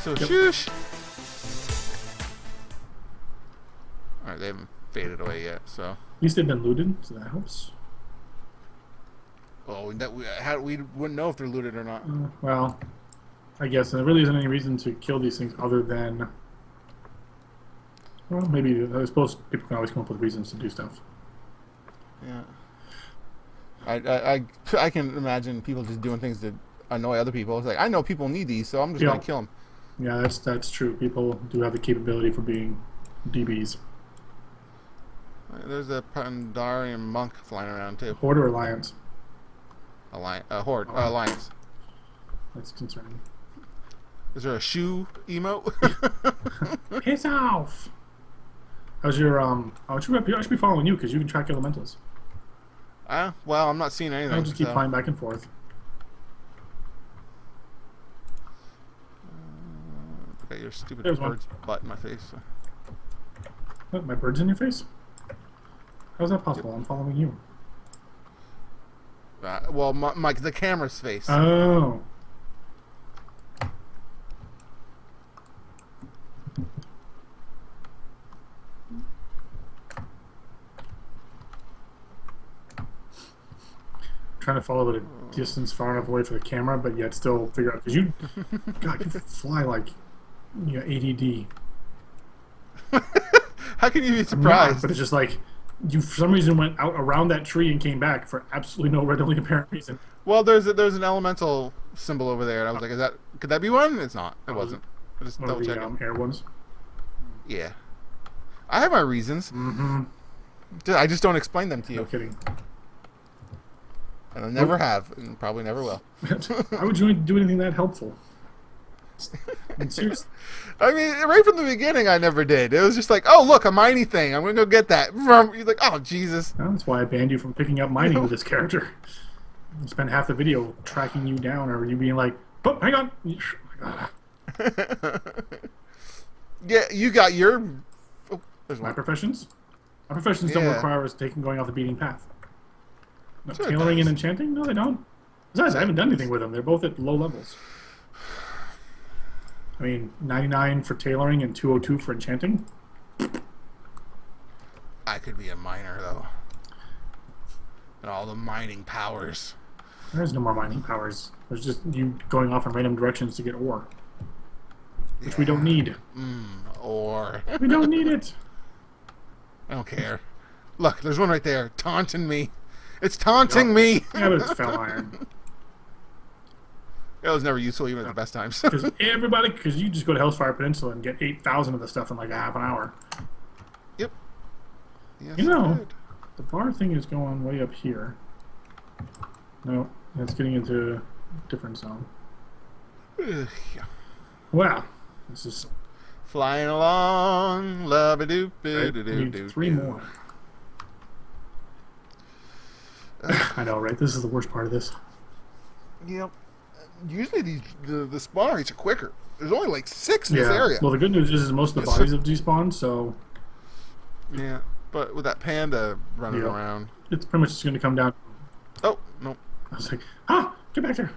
So shoosh. Alright, they haven't faded away yet, so. At least they've been looted, so that helps. Well, we wouldn't know if they're looted or not. Well, I guess there really isn't any reason to kill these things other than... Well, maybe, I suppose people can always come up with reasons to do stuff. Yeah. I can imagine people just doing things to annoy other people. It's like, I know people need these, so I'm just going to kill them. Yeah, that's true. People do have the capability for being DBs. There's a Pandarian monk flying around, too. Horde or Alliance? Horde. Alliance. That's concerning. Is there a shoe emote? Piss off! How's your, I should be following you, because you can track elementals. Well, I'm not seeing anything. I'll just keep flying back and forth. Got your stupid There's bird's butt in my face. What, my bird's in your face? How's that possible? I'm following you. Well, the camera's face. Oh. Trying to follow at a distance far enough away for the camera, but yet still figure out, because you, God, you fly like you got ADD. How can you be surprised? But it's just like you, for some reason, went out around that tree and came back for absolutely no readily apparent reason. Well, there's an elemental symbol over there, and I was like, could that be one? It's not. It wasn't. I just double checking. Air ones. Yeah, I have my reasons. Mm-hmm. I just don't explain them to you. No kidding. And I never have, and probably never will. Why would you do anything that helpful? Seriously. I mean, right from the beginning, I never did. It was just like, oh, look, a mining thing. I'm going to go get that. You're like, oh, Jesus. Well, that's why I banned you from picking up mining with this character. I spent half the video tracking you down, or you being like, oh, hang on. Yeah, you got your... Oh, there's one. My professions? My professions don't require us going off the beaten path. No, Sure tailoring and enchanting? No, they don't. Besides, I haven't done anything with them. They're both at low levels. I mean, 99 for tailoring and 202 for enchanting. I could be a miner, though. And all the mining powers. There's no more mining powers. There's just you going off in random directions to get ore. Which we don't need. Ore. We don't need it. I don't care. Look, there's one right there taunting me. It's taunting me. Yeah, but it's fell iron. It was never useful even at the best times. Because you just go to Hellfire Peninsula and get 8,000 of the stuff in like a half an hour. Yep. Yes, you know, the bar thing is going way up here. No, it's getting into a different zone. Yeah. Wow, this is flying along, love-a-doop-a-doo-doo-doo. Need 3 more. I know, right? This is the worst part of this. Yep. Usually the spawn rates are quicker. There's only like 6 in this area. Well, the good news is most of the bodies have despawned, so... Yeah, but with that panda running around... It's pretty much just going to come down... Oh, no. I was like, get back there!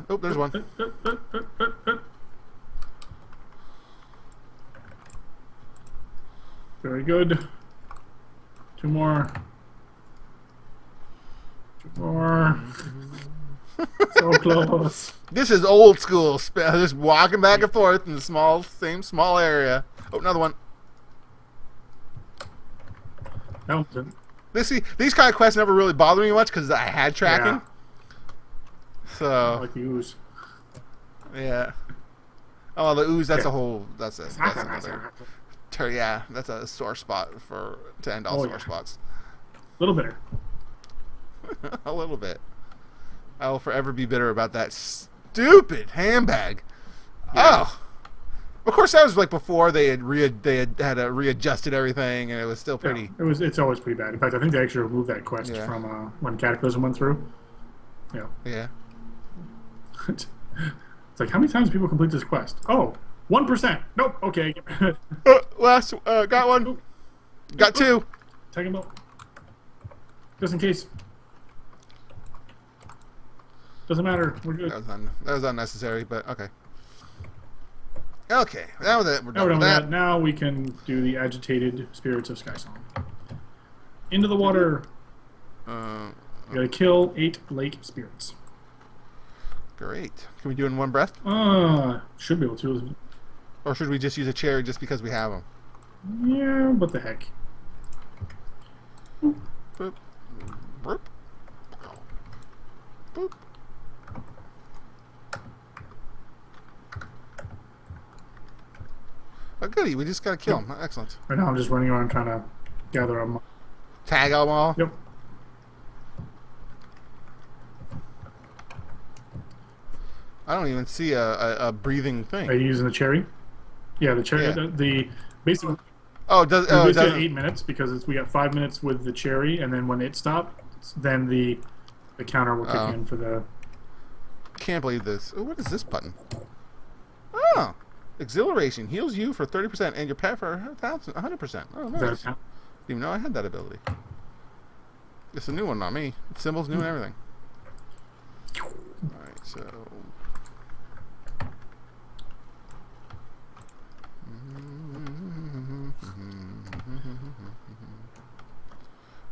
Oh, there's one. Very good. 2 more. 2 more. So close. This is old school. Just walking back and forth in the same small area. Oh, another one. No. These kind of quests never really bother me much because I had tracking. Yeah. So. Like the ooze. Yeah. Oh, the ooze. That's a whole. That's another. Yeah, that's a sore spot to end all sore spots. A little bitter. A little bit. I will forever be bitter about that stupid handbag. Yeah. Oh, of course that was like before they had readjusted everything, and it was still pretty. Yeah, it's always pretty bad. In fact, I think they actually removed that quest from when Cataclysm went through. Yeah. Yeah. It's like, how many times do people complete this quest? Oh, 1%. Nope. Okay. Last got one. Ooh. Got 2. Take him out. Just in case. Doesn't matter. We're good. That was unnecessary, but okay. Okay, now that we're Now done with that. Now we can do the agitated spirits of Sky Song. Into the water. You gotta kill 8 lake spirits. Great. Can we do it in one breath? Should be able to. Or should we just use a cherry just because we have them? Yeah, what the heck. Boop. Boop. Boop. Oh, goody. We just gotta kill them. Excellent. Right now I'm just running around trying to gather them. Tag them all? Yep. I don't even see a breathing thing. Are you using the cherry? Yeah, the cherry. Yeah. The basically. Oh, it does. Oh, it doesn't. 8 minutes because we got 5 minutes with the cherry, and then when it stops, then the counter will kick in for the. Can't believe this. Oh, what is this button? Oh, exhilaration heals you for 30% and your pet for 100%. Oh, nice. Didn't even know I had that ability. It's a new one, not me. Symbols new and everything. All right, so.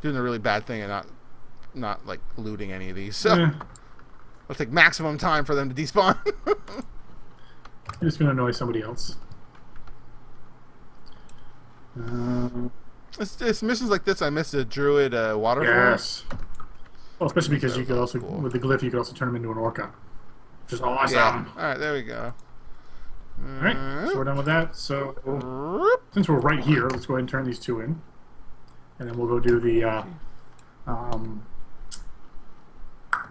Doing a really bad thing and not like looting any of these. So it'll take maximum time for them to despawn. I'm just gonna annoy somebody else. It's missions like this. I missed a druid waterfall. Yes. Well, especially because you could also cool. With the glyph you could also turn them into an orca, which is awesome. Yeah. All right, there we go. All right, so we're done with that. So since we're right here, let's go ahead and turn these 2 in. And then we'll go do the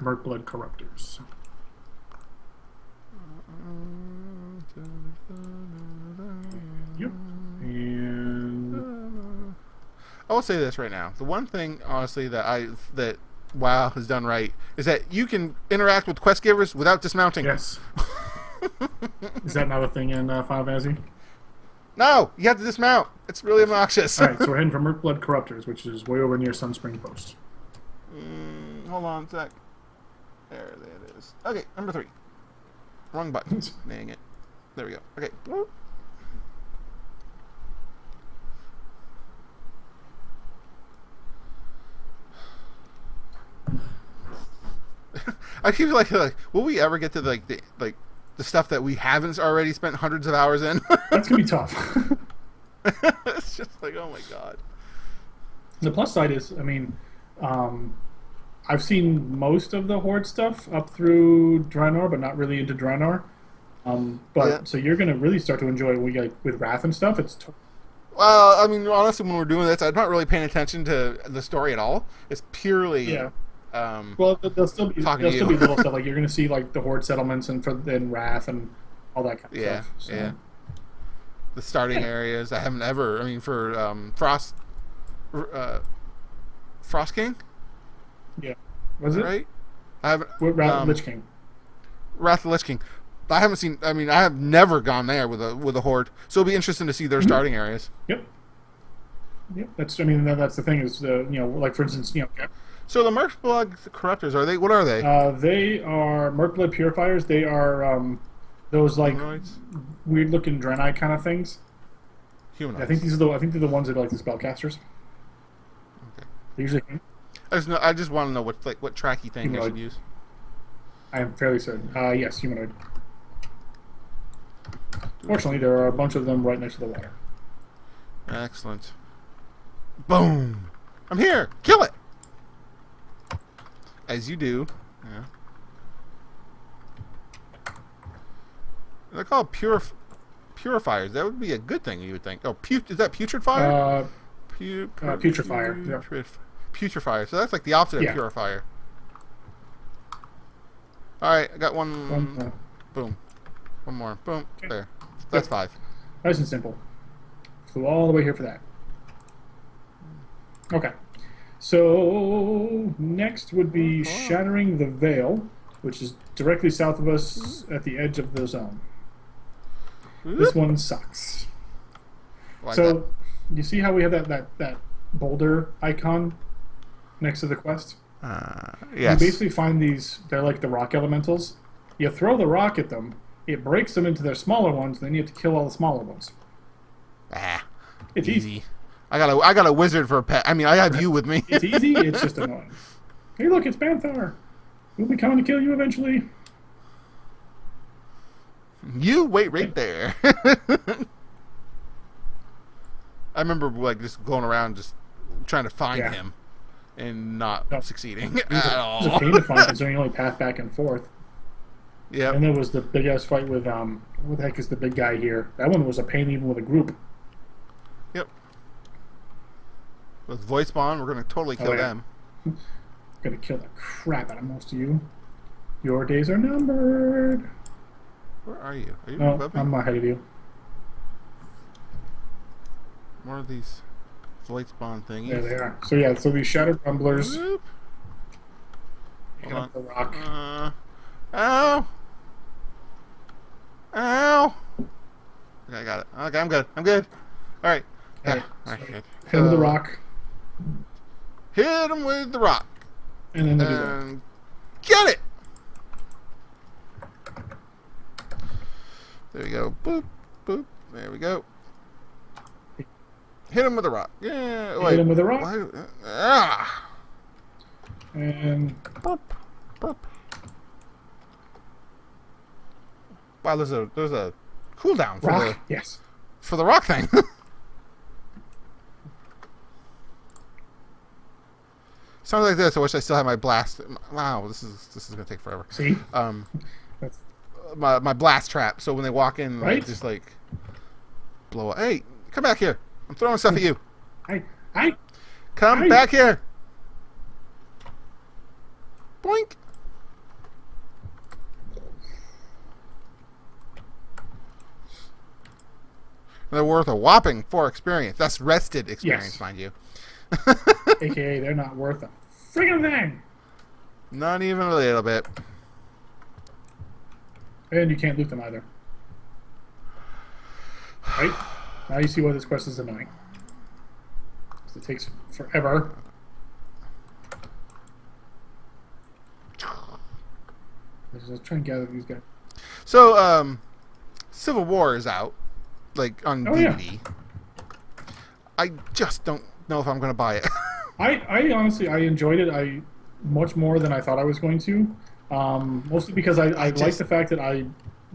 Murkblood Corruptors. Yep. And I will say this right now. The one thing, honestly, that WoW has done right is that you can interact with quest givers without dismounting. Yes. Is that not a thing in Final Fantasy? No, you have to dismount. It's really obnoxious. All right, so we're heading for Murkblood Corruptors, which is way over near Sunspring Post. Hold on a sec. There it is. Okay, number 3. Wrong button. Dang it. There we go. Okay. I feel like will we ever get to the stuff that we haven't already spent hundreds of hours in? That's gonna be tough. It's just like, oh my god. The plus side is, I mean, I've seen most of the Horde stuff up through Draenor, but not really into Draenor. So you're gonna really start to enjoy with Wrath and stuff. Well, I mean, honestly, when we're doing this, I'm not really paying attention to the story at all. It's purely well, there'll still be little stuff like you're gonna see like the Horde settlements and then Wrath and all that kind of stuff. So. Yeah. The starting areas. I haven't ever. I mean, for Frost King. Yeah. Was it right? I haven't. Wrath Lich King. Wrath of the Lich King. I haven't seen. I mean, I have never gone there with a Horde. So it'll be interesting to see their starting areas. Yep. Yep. That's the thing is like for instance So the Murkblood Corruptors, are they? What are they? They are Murkblood Purifiers. They are those like weird looking Draenei kind of things. Humanoids. I think they're the ones that are like the spellcasters. Okay. They usually. I just want to know what tracky thing humanoid. I should use. I am fairly certain. Yes, humanoid. Fortunately, there are a bunch of them right next to the water. Excellent. Boom! I'm here. Kill it. As you do. Yeah. They're called purifiers. That would be a good thing, you would think. Oh, is that putrid fire? Putrefier. Yeah. Putrefier. So that's like the opposite of purifier. All right, I got one. Boom. One more. Boom. Okay. There. That's 5. Nice and simple. Flew all the way here for that. Okay. So next would be Shattering the Veil, which is directly south of us at the edge of the zone. This one sucks. Like so that? You see how we have that boulder icon next to the quest? You Yes. basically find these. They're like the rock elementals. You throw the rock at them. It breaks them into their smaller ones. Then you have to kill all the smaller ones. Ah, It's easy. I got a wizard for a pet. I mean, I have you with me. It's easy. It's just annoying. Hey, look, it's Banthar. We'll be coming to kill you eventually. You wait right there. I remember like just going around just trying to find him and not succeeding at all. It was a pain to find considering you only path back and forth. Yeah. And there was the big ass fight with what the heck is the big guy here? That one was a pain even with a group. Yep. With voice spawn, we're gonna totally kill them. Gonna kill the crap out of most of you. Your days are numbered. Where are you? Are you No, above me? I'm ahead of you. More of these voice spawn thingies. There they are. So yeah, so these shattered rumblers. Whoop. Pick Hold up the rock. Ow! Ow! Okay, I got it. Okay, I'm good. I'm good. All right. Yeah. Alright, All right. so Good. hit him with the rock, Hit him with the rock. and then they do that. And get it. There we go. Boop, boop. There we go. Hit him with the rock. Yeah. Wait. Hit him with the rock, Ah. and Boop, boop. Wow, there's a cooldown for rock. Yes. the rock thing. Sounds like this. I wish I still had my blast. Wow, this is gonna take forever. See? That's My blast trap. So when they walk in, Right. like, just like blow up. Hey, come back here! I'm throwing stuff at you. I Come Hey. back here! Boink! They're worth a whopping 4 experience. That's rested experience, Yes. mind you. AKA they're not worth a friggin' thing. Not even a little bit. And you can't loot them either. Right? Now you see why this quest is annoying. 'Cause it takes forever. Let's try and gather these guys. So, Civil War is out, like, on Oh, yeah. DVD. I just don't know if I'm going to buy it. I honestly I enjoyed it much more than I thought I was going to. Mostly because I liked the fact that I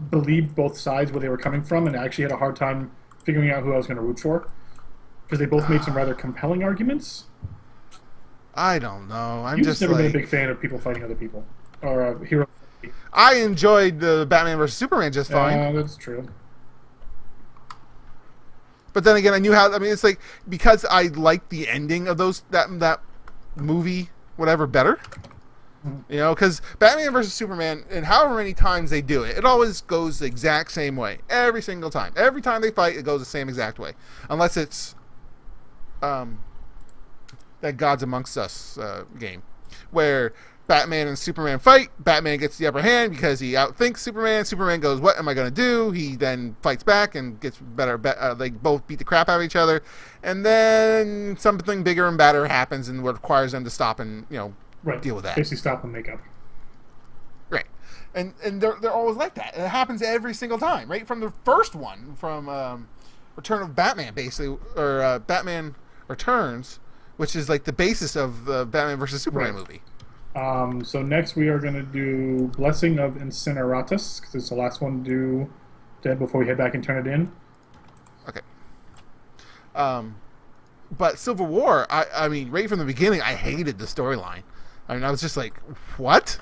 believed both sides where they were coming from, and I actually had a hard time figuring out who I was going to root for because they both made some rather compelling arguments. I don't know. I'm You've just never like, been a big fan of people fighting other people or hero. I enjoyed the Batman vs Superman just fine. That's true. But then again, I knew how. I mean, it's like because I liked the ending of that movie, whatever, better. You know, because Batman versus Superman, and however many times they do it, it always goes the exact same way every single time. Every time they fight, it goes the same exact way, unless it's that Gods Amongst Us game, where Batman and Superman fight. Batman gets the upper hand because he outthinks Superman. Superman goes, "What am I going to do?" He then fights back and gets better. They both beat the crap out of each other, and then something bigger and badder happens, and requires them to stop and Right. deal with that. Basically, stop and make up. Right, and they're always like that. It happens every single time, right? From the first one, from Return of Batman, basically, or Batman Returns, which is like the basis of the Batman versus Superman movie. So next we are going to do Blessing of Incineratus, because it's the last one to do dead before we head back and turn it in. Okay. But Civil War, I mean, right from the beginning, I hated the storyline. I mean, I was just like, what?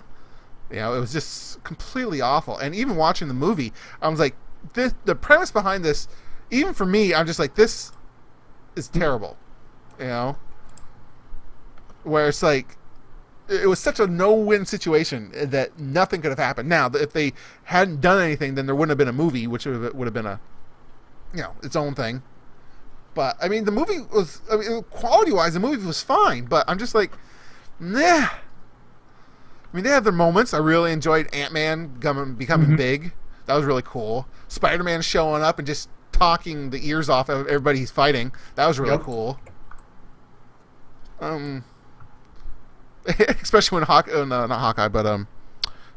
It was just completely awful. And even watching the movie, I was like, the premise behind this, even for me, I'm just like, this is terrible. Where it's like, it was such a no-win situation that nothing could have happened. Now, if they hadn't done anything, then there wouldn't have been a movie, which would have been its own thing. But, I mean, the movie was, quality-wise, the movie was fine, but I'm just like, nah. I mean, they have their moments. I really enjoyed Ant-Man becoming big. That was really cool. Spider-Man showing up and just talking the ears off of everybody he's fighting. That was really cool. Especially when no, not Hawkeye, but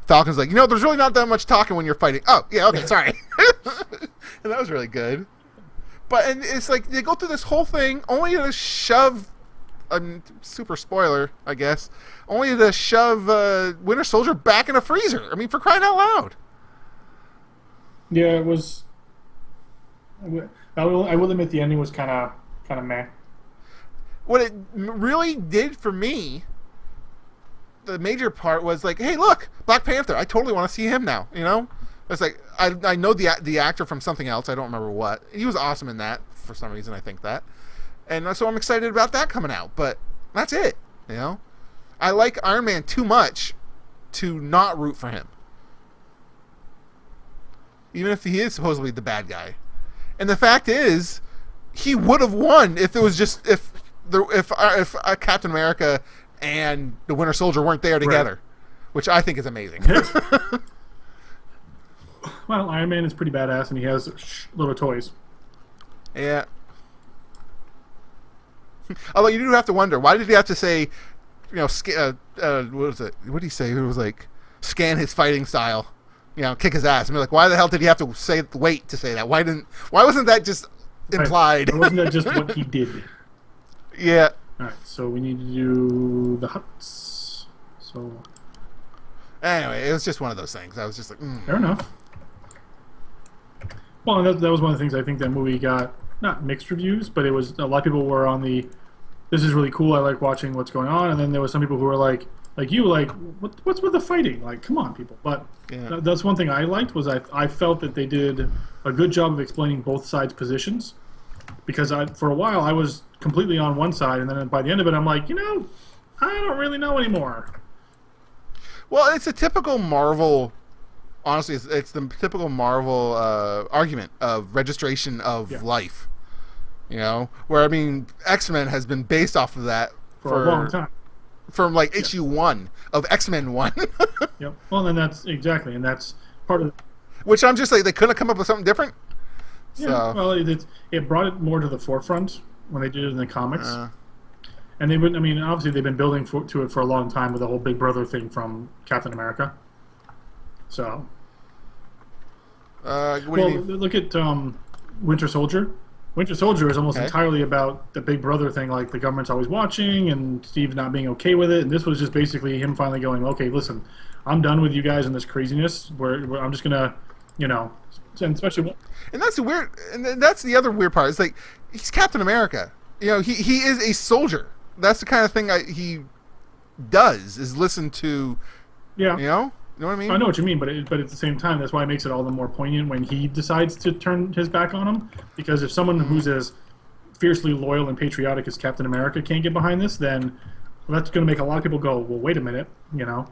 Falcon's like, there's really not that much talking when you're fighting. Oh, yeah, okay, sorry. And that was really good. And it's like they go through this whole thing only to shove, super spoiler, I guess, only to shove Winter Soldier back in a freezer. I mean, for crying out loud. Yeah, it was. I will admit the ending was kind of meh. What it really did for me, the major part was like, hey, look, Black Panther. I totally want to see him now. It's like I know the actor from something else. I don't remember what. He was awesome in that for some reason. I think that, and so I'm excited about that coming out. But that's it. I like Iron Man too much to not root for him, even if he is supposedly the bad guy. And the fact is, he would have won if it was just if Captain America and the Winter Soldier weren't there together, right. Which I think is amazing. Well, Iron Man is pretty badass, and he has little toys. Yeah. Although you do have to wonder, why did he have to say, what was it? What did he say? It was like, scan his fighting style, kick his ass. I mean, like, why the hell did he have to wait to say that? Why wasn't that just implied? Right. Wasn't that just what he did? Yeah. All right, so we need to do the huts. So. Anyway, it was just one of those things. I was just like, Fair enough. Well, that was one of the things I think that movie got, not mixed reviews, but it was, a lot of people were on the, this is really cool, I like watching what's going on, and then there was some people who were like what's with the fighting? Like, come on, people. But yeah. That's one thing I liked, was I felt that they did a good job of explaining both sides' positions, because for a while I was completely on one side, and then by the end of it I'm like, I don't really know anymore. Well, it's a typical Marvel. Honestly, it's the typical Marvel argument of registration of life. Where, I mean, X-Men has been based off of that for a long time. From like issue 1 of X-Men 1. Yep. Well, then that's exactly, and that's part of. Which I'm just like, they couldn't have come up with something different. Yeah. So. Well, it brought it more to the forefront when they did it in the comics. And they would. I mean, obviously they've been building to it for a long time with the whole Big Brother thing from Captain America. So. What do you mean? Look at Winter Soldier. Winter Soldier is almost entirely about the Big Brother thing, like the government's always watching and Steve not being okay with it. And this was just basically him finally going, okay, listen, I'm done with you guys and this craziness. Where I'm just gonna, and especially. And that's the other weird part. It's like, he's Captain America. He is a soldier. That's the kind of thing he does, is listen to. Yeah. You know what I mean? I know what you mean, but at the same time, that's why it makes it all the more poignant when he decides to turn his back on him. Because if someone who's as fiercely loyal and patriotic as Captain America can't get behind this, then that's going to make a lot of people go, well, wait a minute, Yeah,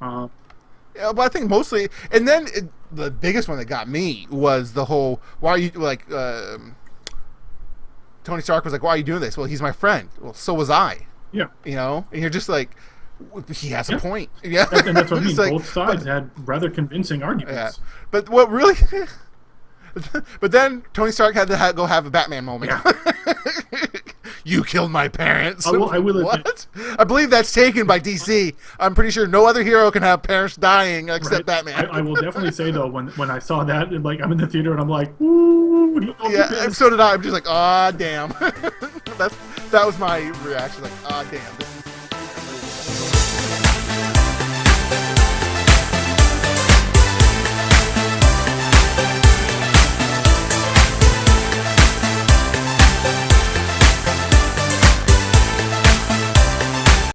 but I think mostly, and then the biggest one that got me was the whole, why are you, like, Tony Stark was like, why are you doing this? Well, he's my friend. Well, so was I. Yeah. And you're just like, he has a point. Yeah. And that's what I mean. Like, both sides had rather convincing arguments. Yeah. But what really... But then Tony Stark had to go have a Batman moment. Yeah. You killed my parents. I will what? I believe that's taken by DC. I'm pretty sure no other hero can have parents dying except Batman. I will definitely say, though, when I saw that, and, like, I'm in the theater and I'm like, ooh. Yeah, so did I. I'm just like, ah, damn. That was my reaction. Like, ah, damn. This is